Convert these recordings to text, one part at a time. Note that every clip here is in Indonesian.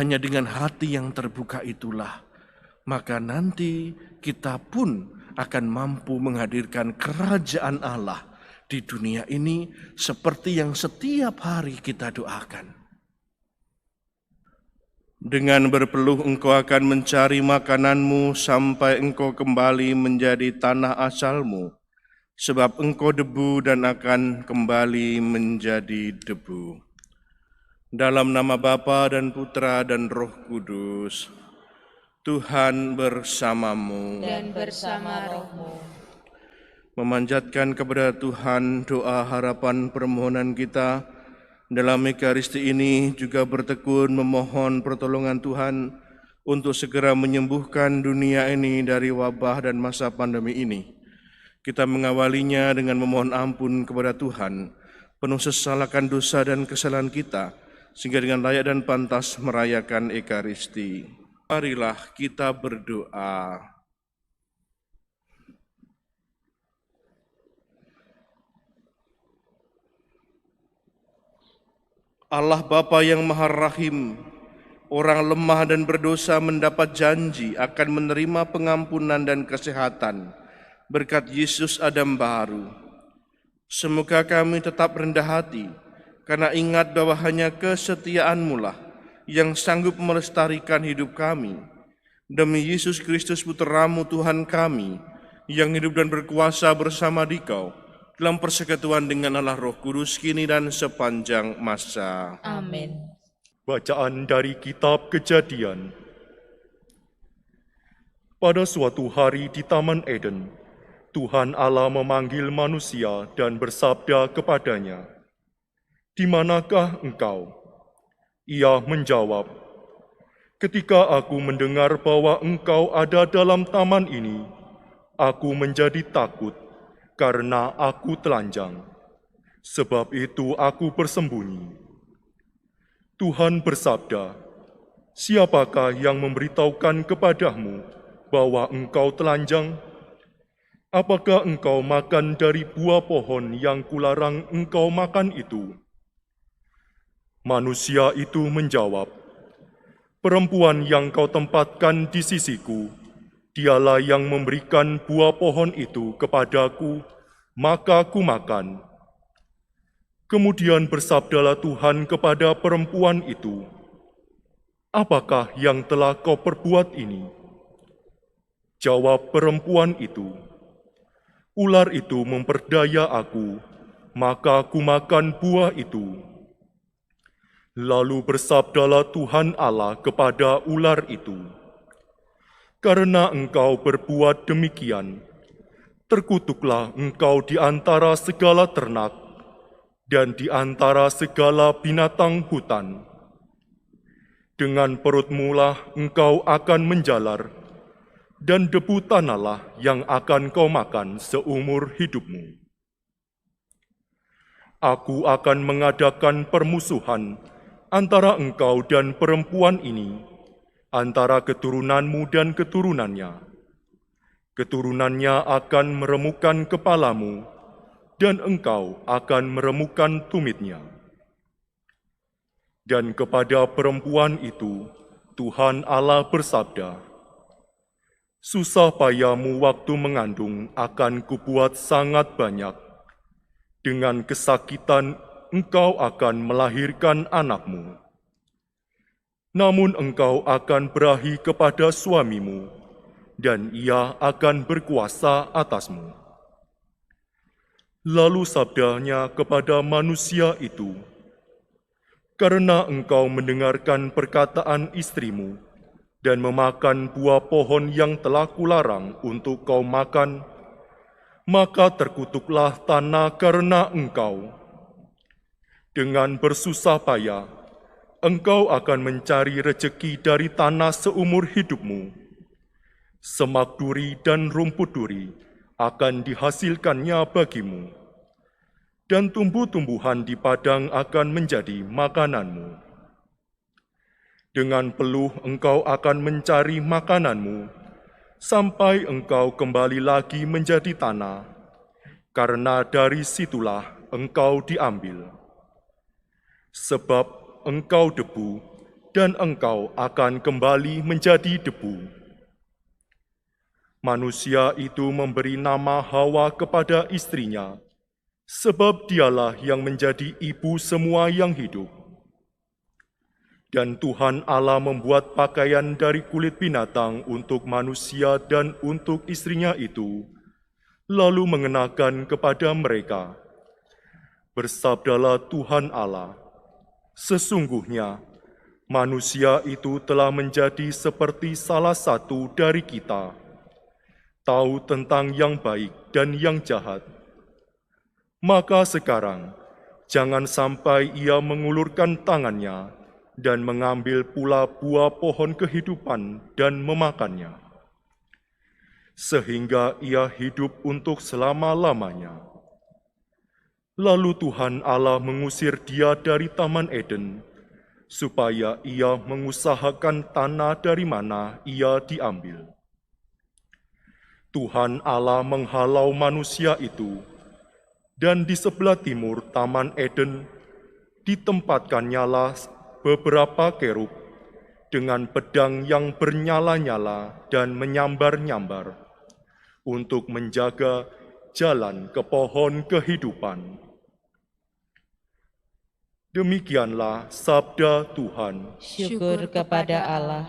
Hanya dengan hati yang terbuka itulah, maka nanti kita pun akan mampu menghadirkan kerajaan Allah di dunia ini seperti yang setiap hari kita doakan. Dengan berpeluh engkau akan mencari makananmu sampai engkau kembali menjadi tanah asalmu, sebab engkau debu dan akan kembali menjadi debu. Dalam nama Bapa dan Putra dan Roh Kudus, Tuhan bersamamu. Dan bersama rohmu. Memanjatkan kepada Tuhan doa harapan permohonan kita dalam Ekaristi ini, juga bertekun memohon pertolongan Tuhan untuk segera menyembuhkan dunia ini dari wabah dan masa pandemi ini. Kita mengawalinya dengan memohon ampun kepada Tuhan, penuh sesalakan dosa dan kesalahan kita, sehingga dengan layak dan pantas merayakan Ekaristi. Marilah kita berdoa. Allah Bapa yang Maha Rahim, orang lemah dan berdosa mendapat janji akan menerima pengampunan dan kesehatan berkat Yesus Adam baru. Semoga kami tetap rendah hati, karena ingat bahwa hanya kesetiaan-Mu lah yang sanggup melestarikan hidup kami. Demi Yesus Kristus Putra-Mu Tuhan kami, yang hidup dan berkuasa bersama Dikau, dalam persekutuan dengan Allah Roh Kudus, kini dan sepanjang masa. Amin. Bacaan dari Kitab Kejadian. Pada suatu hari di Taman Eden, Tuhan Allah memanggil manusia dan bersabda kepadanya, "Di manakah engkau?" Ia menjawab, "Ketika aku mendengar bahwa engkau ada dalam taman ini, aku menjadi takut karena aku telanjang. Sebab itu aku bersembunyi." Tuhan bersabda, "Siapakah yang memberitahukan kepadamu bahwa engkau telanjang? Apakah engkau makan dari buah pohon yang kularang engkau makan itu?" Manusia itu menjawab, "Perempuan yang kau tempatkan di sisiku, dialah yang memberikan buah pohon itu kepadaku, maka ku makan." Kemudian bersabdalah Tuhan kepada perempuan itu, "Apakah yang telah kau perbuat ini?" Jawab perempuan itu, "Ular itu memperdaya aku, maka ku makan buah itu." Lalu bersabdalah Tuhan Allah kepada ular itu, "Karena engkau berbuat demikian, terkutuklah engkau di antara segala ternak dan di antara segala binatang hutan. Dengan perutmu lah engkau akan menjalar, dan debu tanahlah yang akan kau makan seumur hidupmu. Aku akan mengadakan permusuhan antara engkau dan perempuan ini, antara keturunanmu dan keturunannya. Keturunannya akan meremukkan kepalamu, dan engkau akan meremukkan tumitnya." Dan kepada perempuan itu, Tuhan Allah bersabda, "Susah payahmu waktu mengandung akan kubuat sangat banyak. Dengan kesakitan engkau akan melahirkan anakmu. Namun engkau akan berahi kepada suamimu, dan ia akan berkuasa atasmu." Lalu sabdanya kepada manusia itu, "Karena engkau mendengarkan perkataan istrimu dan memakan buah pohon yang telah kularang untuk kau makan, maka terkutuklah tanah karena engkau. Dengan bersusah payah, engkau akan mencari rejeki dari tanah seumur hidupmu. Semak duri dan rumput duri akan dihasilkannya bagimu, dan tumbuh-tumbuhan di padang akan menjadi makananmu. Dengan peluh engkau akan mencari makananmu, sampai engkau kembali lagi menjadi tanah, karena dari situlah engkau diambil. Sebab engkau debu, dan engkau akan kembali menjadi debu. Manusia itu memberi nama Hawa kepada istrinya, sebab dialah yang menjadi ibu semua yang hidup. Dan Tuhan Allah membuat pakaian dari kulit binatang untuk manusia dan untuk istrinya itu, lalu mengenakan kepada mereka. Bersabdalah Tuhan Allah, sesungguhnya manusia itu telah menjadi seperti salah satu dari kita, tahu tentang yang baik dan yang jahat. Maka sekarang, jangan sampai ia mengulurkan tangannya dan mengambil pula buah pohon kehidupan dan memakannya, sehingga ia hidup untuk selama-lamanya. Lalu Tuhan Allah mengusir dia dari Taman Eden, supaya ia mengusahakan tanah dari mana ia diambil. Tuhan Allah menghalau manusia itu, dan di sebelah timur Taman Eden ditempatkannya beberapa kerub dengan pedang yang bernyala-nyala dan menyambar-nyambar untuk menjaga jalan ke pohon kehidupan. Demikianlah sabda Tuhan. Syukur kepada Allah.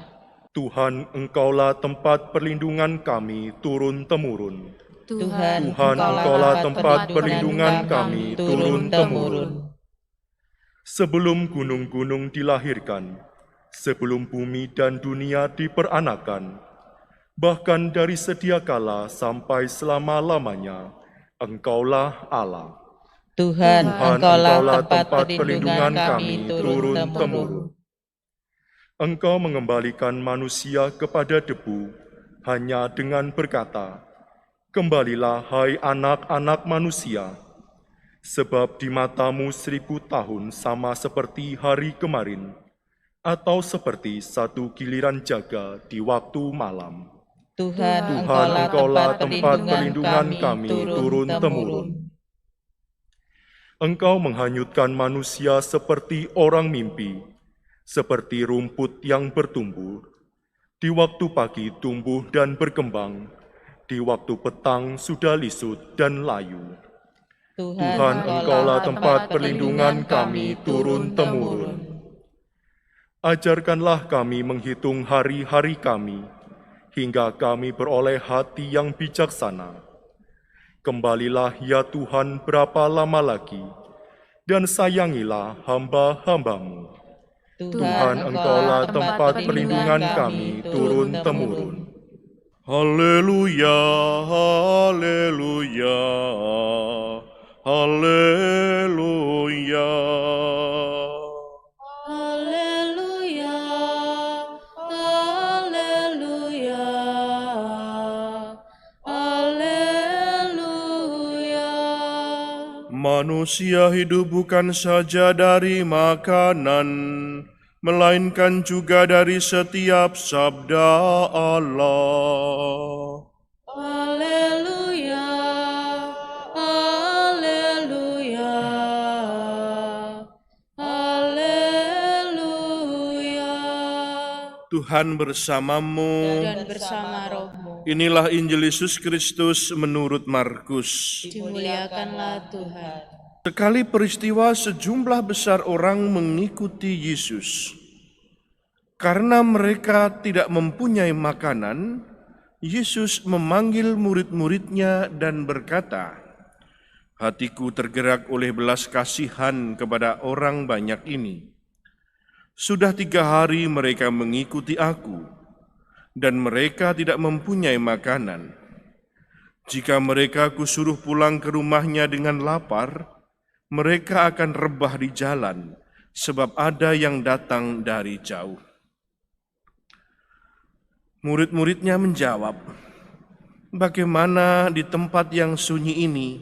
Tuhan, Engkaulah tempat perlindungan kami turun-temurun. Tuhan, Engkaulah tempat perlindungan kami turun-temurun. Sebelum gunung-gunung dilahirkan, sebelum bumi dan dunia diperanakan, bahkan dari sedia kala sampai selama-lamanya, Engkaulah Allah. Tuhan, Engkaulah tempat perlindungan kami turun-temurun. Engkau mengembalikan manusia kepada debu hanya dengan berkata, "Kembalilah hai anak-anak manusia, sebab di matamu 1000 tahun sama seperti hari kemarin, atau seperti satu giliran jaga di waktu malam." Tuhan, Engkaulah tempat perlindungan kami turun-temurun. Engkau menghanyutkan manusia seperti orang mimpi, seperti rumput yang bertumbuh. Di waktu pagi tumbuh dan berkembang, di waktu petang sudah lisut dan layu. Tuhan, Engkaulah tempat perlindungan kami turun-temurun. Ajarkanlah kami menghitung hari-hari kami, hingga kami beroleh hati yang bijaksana. Kembalilah ya Tuhan berapa lama lagi, dan sayangilah hamba-hamba-Mu. Tuhan, Engkaulah tempat perlindungan kami turun-temurun. Haleluya, haleluya, haleluya. Haleluya, haleluya, haleluya. Manusia hidup bukan saja dari makanan, melainkan juga dari setiap sabda Allah. Haleluya, haleluya, haleluya. Tuhan bersamamu. Dan bersama rohmu, Inilah Injil Yesus Kristus menurut Markus. dimuliakanlah Tuhan. Sekali peristiwa sejumlah besar orang mengikuti Yesus. Karena mereka tidak mempunyai makanan, Yesus memanggil murid-muridnya dan berkata, "Hatiku tergerak oleh belas kasihan kepada orang banyak ini. Sudah 3 hari mereka mengikuti aku, dan mereka tidak mempunyai makanan. Jika mereka kusuruh pulang ke rumahnya dengan lapar, mereka akan rebah di jalan, sebab ada yang datang dari jauh." Murid-muridnya menjawab, "Bagaimana di tempat yang sunyi ini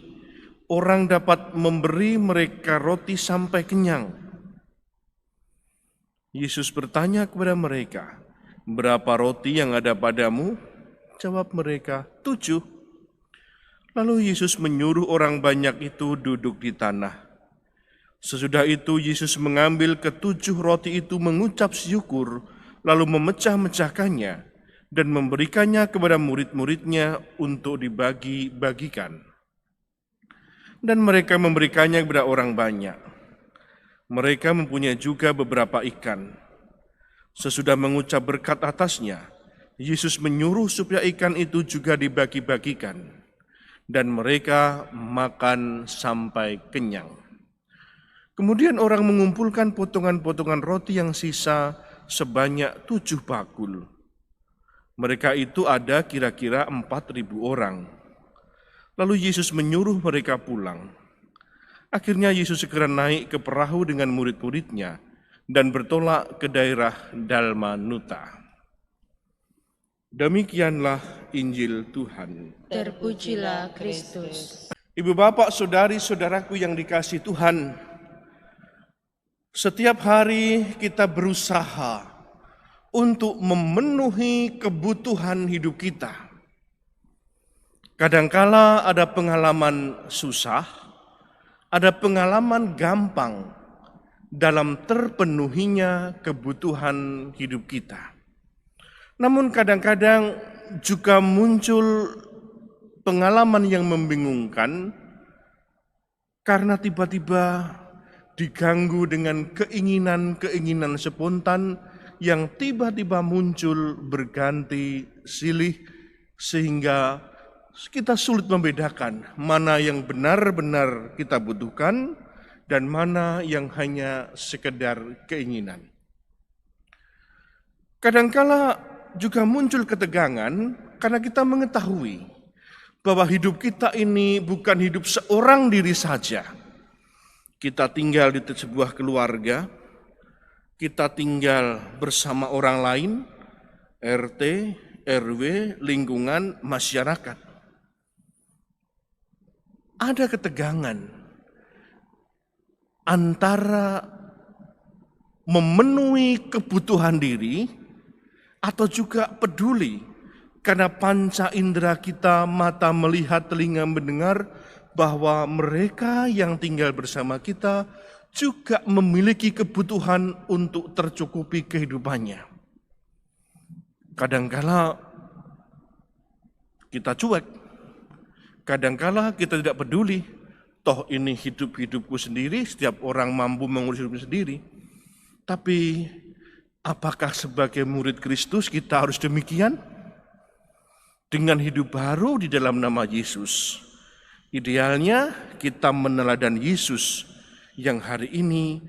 orang dapat memberi mereka roti sampai kenyang?" Yesus bertanya kepada mereka, "Berapa roti yang ada padamu?" Jawab mereka, 7. Lalu Yesus menyuruh orang banyak itu duduk di tanah. Sesudah itu Yesus mengambil ketujuh roti itu, mengucap syukur, lalu memecah-mecahkannya dan memberikannya kepada murid-muridnya untuk dibagi-bagikan. Dan mereka memberikannya kepada orang banyak. Mereka mempunyai juga beberapa ikan. Sesudah mengucap berkat atasnya, Yesus menyuruh supaya ikan itu juga dibagi-bagikan. Dan mereka makan sampai kenyang. Kemudian orang mengumpulkan potongan-potongan roti yang sisa sebanyak 7 bakul. Mereka itu ada kira-kira 4.000 orang. Lalu Yesus menyuruh mereka pulang. Akhirnya Yesus segera naik ke perahu dengan murid-muridnya dan bertolak ke daerah Dalmanuta. Demikianlah Injil Tuhan. Terpujilah Kristus. Ibu bapak, saudari-saudaraku yang dikasihi Tuhan, setiap hari kita berusaha untuk memenuhi kebutuhan hidup kita. Kadangkala ada pengalaman susah, ada pengalaman gampang dalam terpenuhinya kebutuhan hidup kita. Namun kadang-kadang juga muncul pengalaman yang membingungkan karena tiba-tiba diganggu dengan keinginan-keinginan spontan yang tiba-tiba muncul berganti silih sehingga kita sulit membedakan mana yang benar-benar kita butuhkan dan mana yang hanya sekedar keinginan. Kadangkala juga muncul ketegangan karena kita mengetahui bahwa hidup kita ini bukan hidup seorang diri saja. Kita tinggal di sebuah keluarga, kita tinggal bersama orang lain, RT, RW, lingkungan, masyarakat. Ada ketegangan antara memenuhi kebutuhan diri atau juga peduli karena panca indera kita, mata melihat, telinga mendengar, bahwa mereka yang tinggal bersama kita juga memiliki kebutuhan untuk tercukupi kehidupannya. Kadangkala kita cuek, kadangkala kita tidak peduli, toh ini hidupku sendiri, setiap orang mampu mengurus hidupnya sendiri. Tapi apakah sebagai murid Kristus kita harus demikian? Dengan hidup baru di dalam nama Yesus, idealnya kita meneladani Yesus yang hari ini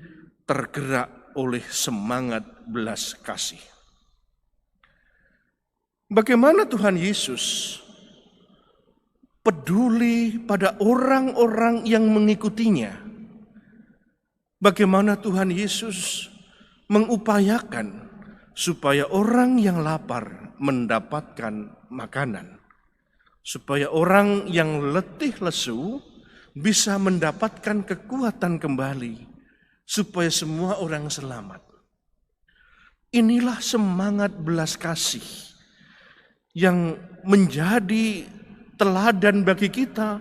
tergerak oleh semangat belas kasih. Bagaimana Tuhan Yesus peduli pada orang-orang yang mengikutinya? Bagaimana Tuhan Yesus mengupayakan supaya orang yang lapar mendapatkan makanan? Supaya orang yang letih lesu bisa mendapatkan kekuatan kembali, supaya semua orang selamat. Inilah semangat belas kasih yang menjadi teladan bagi kita,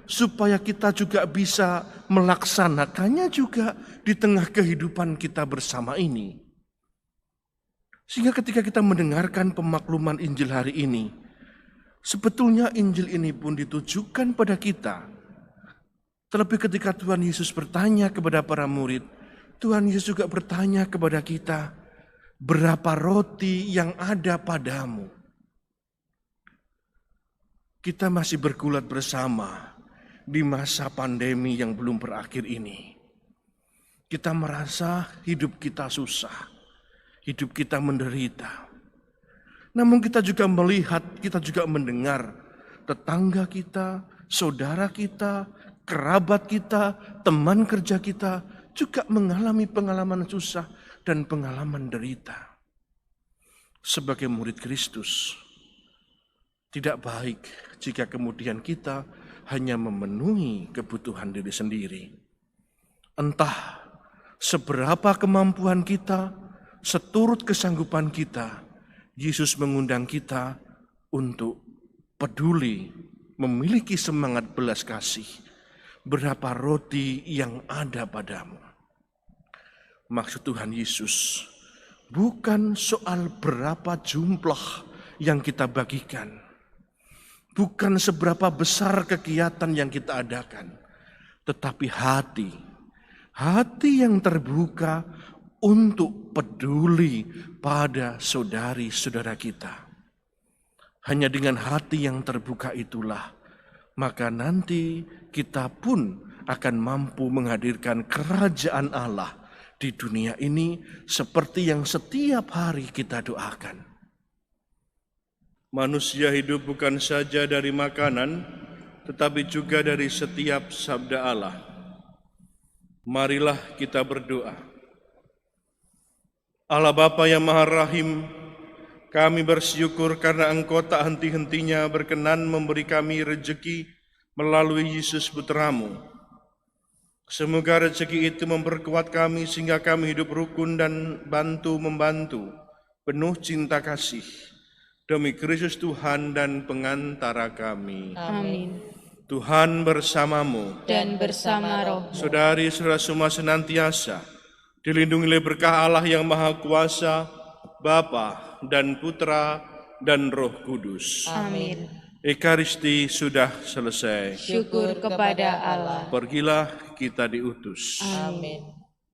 supaya kita juga bisa melaksanakannya juga di tengah kehidupan kita bersama ini. Sehingga ketika kita mendengarkan pemakluman Injil hari ini, sebetulnya Injil ini pun ditujukan pada kita. Terlebih ketika Tuhan Yesus bertanya kepada para murid, Tuhan Yesus juga bertanya kepada kita, berapa roti yang ada padamu? Kita masih bergulat bersama di masa pandemi yang belum berakhir ini. Kita merasa hidup kita susah, hidup kita menderita. Namun kita juga melihat, kita juga mendengar tetangga kita, saudara kita, kerabat kita, teman kerja kita juga mengalami pengalaman susah dan pengalaman derita. Sebagai murid Kristus, tidak baik jika kemudian kita hanya memenuhi kebutuhan diri sendiri. Entah seberapa kemampuan kita, seturut kesanggupan kita, Yesus mengundang kita untuk peduli, memiliki semangat belas kasih. berapa roti yang ada padamu. Maksud Tuhan Yesus bukan soal berapa jumlah yang kita bagikan, bukan seberapa besar kegiatan yang kita adakan, tetapi hati yang terbuka untuk peduli pada saudari-saudara kita. Hanya dengan hati yang terbuka itulah, maka nanti kita pun akan mampu menghadirkan kerajaan Allah di dunia ini seperti yang setiap hari kita doakan. Manusia hidup bukan saja dari makanan, tetapi juga dari setiap sabda Allah. Marilah kita berdoa. Allah Bapa yang Maha Rahim, kami bersyukur karena Engkau tak henti-hentinya berkenan memberi kami rezeki melalui Yesus Putra-Mu. Semoga rezeki itu memperkuat kami sehingga kami hidup rukun dan bantu-membantu, penuh cinta kasih, demi Kristus Tuhan dan pengantara kami. Amin. Tuhan bersamamu. Dan bersama roh. Saudari-saudara semua senantiasa dilindungi oleh berkah Allah yang Maha Kuasa, Bapa dan Putra dan Roh Kudus. Amin. Ekaristi sudah selesai. Syukur kepada Allah. Pergilah kita diutus. Amin.